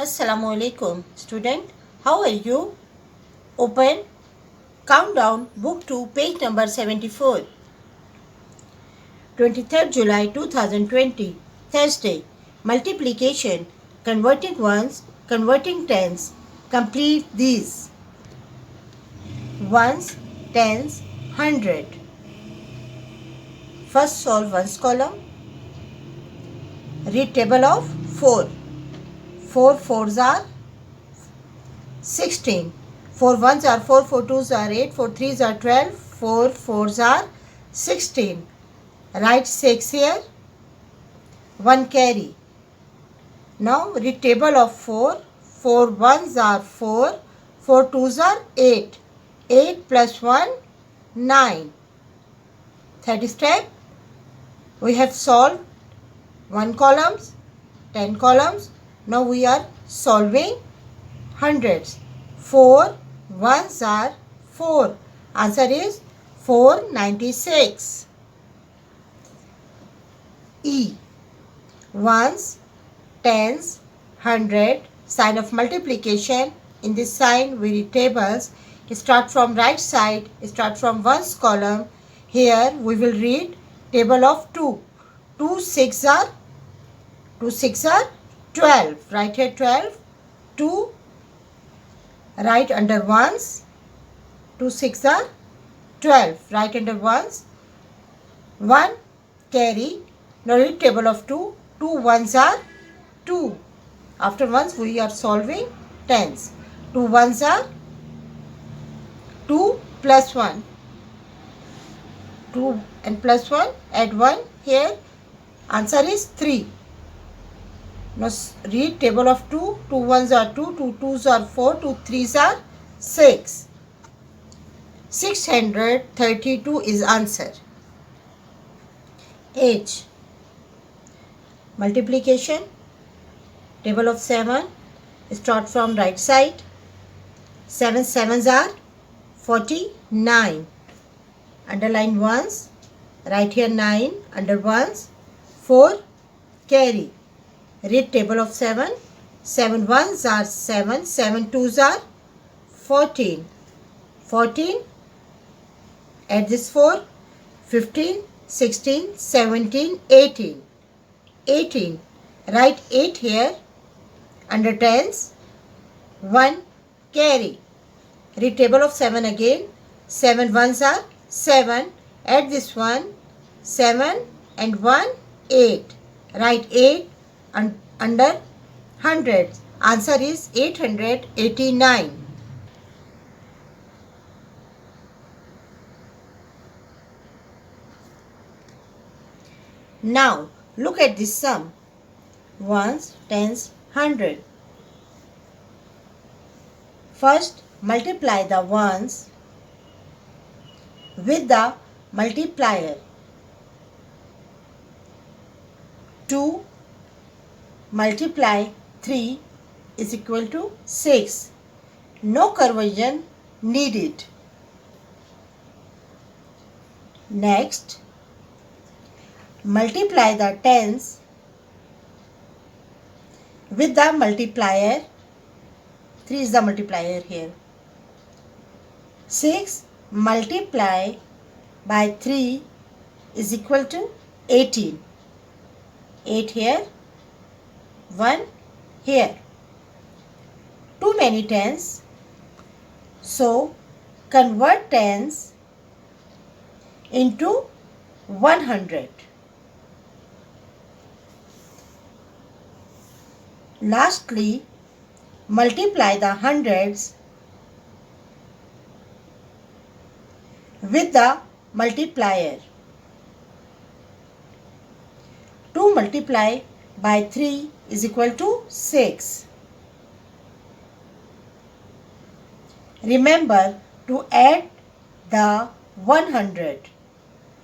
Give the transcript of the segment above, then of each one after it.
Assalamualaikum student, how are you? Open Countdown Book 2 page number 74. 23rd July 2020 Thursday. Multiplication, converting ones, converting tens. Complete these. Ones, tens, 100. First solve ones column. Read table of 4. 4 fours are 16. 4 ones are 4, 4 twos are 8, 4 threes are 12, 4 fours are 16. Write 6 here, 1 carry. Now read table of 4. 4 ones are 4, 4 twos are 8. 8 plus 1, 9. Third step, we have solved 1 columns, 10 columns. Now we are solving hundreds. 4 ones are 4. Answer is 496. E. Ones, tens, 100. Sign of multiplication. In this sign we read tables. Start from right side. Start from ones column. Here we will read table of 2. 2 6 are 12. Write here 12. 2 write under ones. 2 6 are 12. Write under ones. 1 carry. Now read table of 2. 2 ones are 2. After ones we are solving tens. 2 ones are 2 plus 1. 2 and plus 1, add 1 here. Answer is 3. Now read table of 2. 2 ones are 2, 2 twos are 4, 2 threes are 6. 632 is answer. H. Multiplication. Table of 7. Start from right side. 7 sevens are 49. Underline ones. Write here 9 under ones. 4 carry. Read table of 7. 7 ones are 7. 7 twos are 14. 14. Add this 4. 15, 16, 17, 18. 18. Write 8 here. Under tens. 1 carry. Read table of 7 again. 7 ones are 7. Add this 1. 7 and 1, 8. Write 8 under hundreds. Answer is 889. Now look at this sum. Ones, tens, 100. First multiply the ones with the multiplier. 2 multiply 3 is equal to 6. No conversion needed. Next, multiply the tens with the multiplier. 3 is the multiplier here. 6 multiply by 3 is equal to 18. 8 here, 1 here. Too many tens, so convert tens into 100. Lastly, multiply the hundreds with the multiplier. 2 multiply by 3 is equal to 6. Remember to add the 100.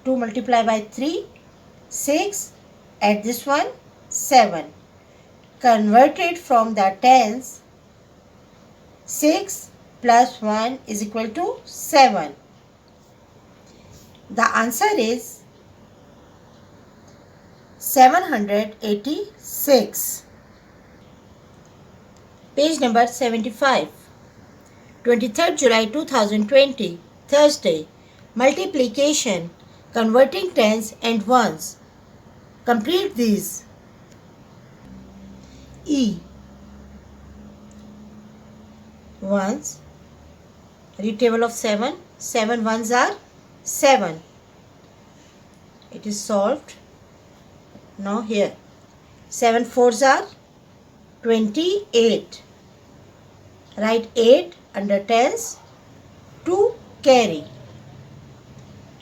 2 multiply by 3, 6. Add this one, 7. Convert it from the tens. 6 plus 1 is equal to 7. The answer is 786. Page number 75. 23rd July 2020, Thursday. Multiplication, converting tens and ones. Complete these. E. Ones. Read table of 7. 7 ones are 7. It is solved. Now here. 7 fours are 28. Write 8 under tens. 2 carry.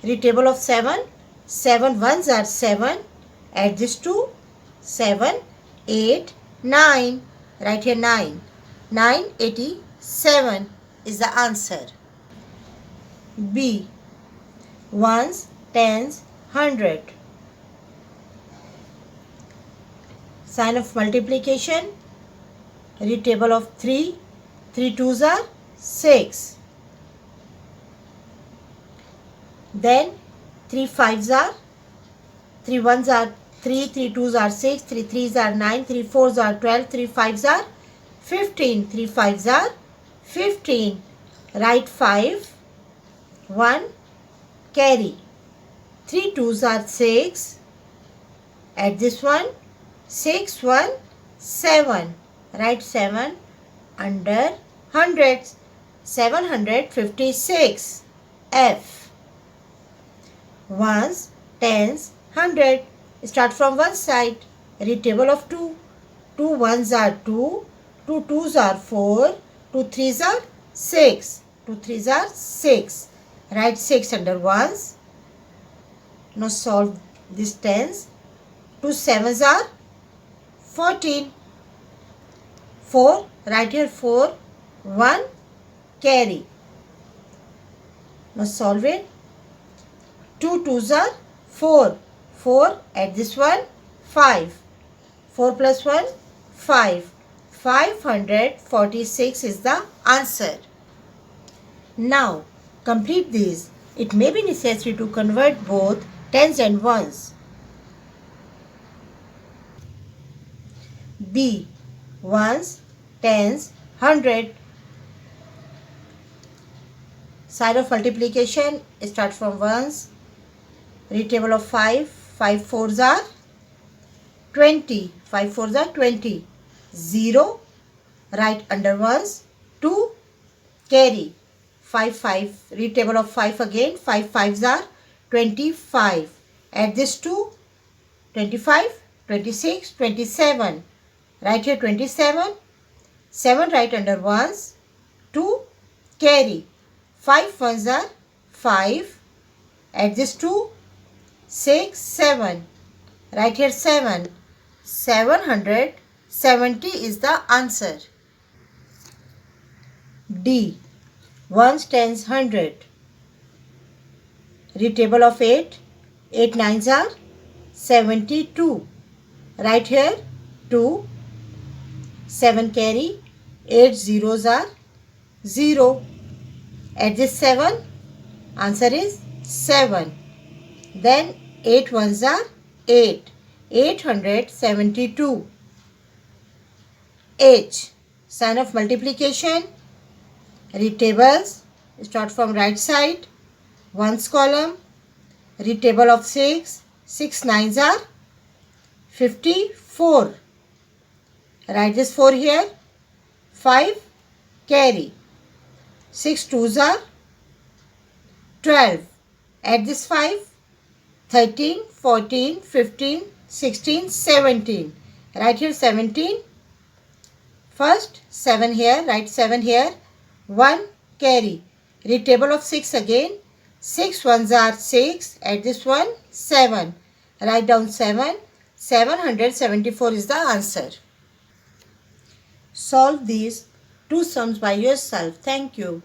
Read table of 7. 7 ones are 7. Add this to 7, 8, 9. Write here 9. 987 is the answer. B. Ones, tens, 100. Sign of multiplication. Read table of 3. 3 twos are 6. Then 3 fives are, 3 ones are 3, 3 twos are 6, 3 threes are 9, 3 fours are 12, 3 fives are 15, 3 fives are 15. Write 5, 1, carry. 3 twos are 6. Add this one, 6, 1, 7. Write 7 under hundreds. 756. F. Ones, tens, 100. Start from one side. Read table of 2. 2 ones are 2. 2 twos are 4. 2 threes are 6. 2 threes are 6. Write 6 under ones. Now solve this tens. 2 sevens are 14. 4. Write here 4. 1 carry. Now solve it. 2 twos are 4. 4. Add this one. 5. 4 plus 1. 5. 546 is the answer. Now complete these. It may be necessary to convert both tens and ones. B. Ones, tens, 100. Sign of multiplication. Start from ones. Read table of 5. 5 fours are 20. 5 fours are 20. 0. Write under ones. 2. Carry. 5 5. Read table of 5 again. 5 fives are 25. Add this to 25, 26, 27. Write here 27. 7 write under ones. 2 carry. 5 ones are 5. Add this to 6, 7. Write here 7. 770 is the answer. D. Ones, tens, 100. Read table of 8. 8 nines are 72. Write here 2. 7 carry. 8 zeros are 0. Add this 7. Answer is 7. Then 8 ones are 8. 872. H. Sign of multiplication. Read tables. Start from right side. Ones column. Read table of 6. 6 nines are 54. Write this 4 here. 5 carry. 6 twos are 12. Add this 5. 13, 14, 15, 16, 17. Write here 17. First 7 here. Write 7 here. 1 carry. Read table of 6 again. 6 ones are 6. Add this one 7. Write down 7. 774 is the answer. Solve these two sums by yourself. Thank you.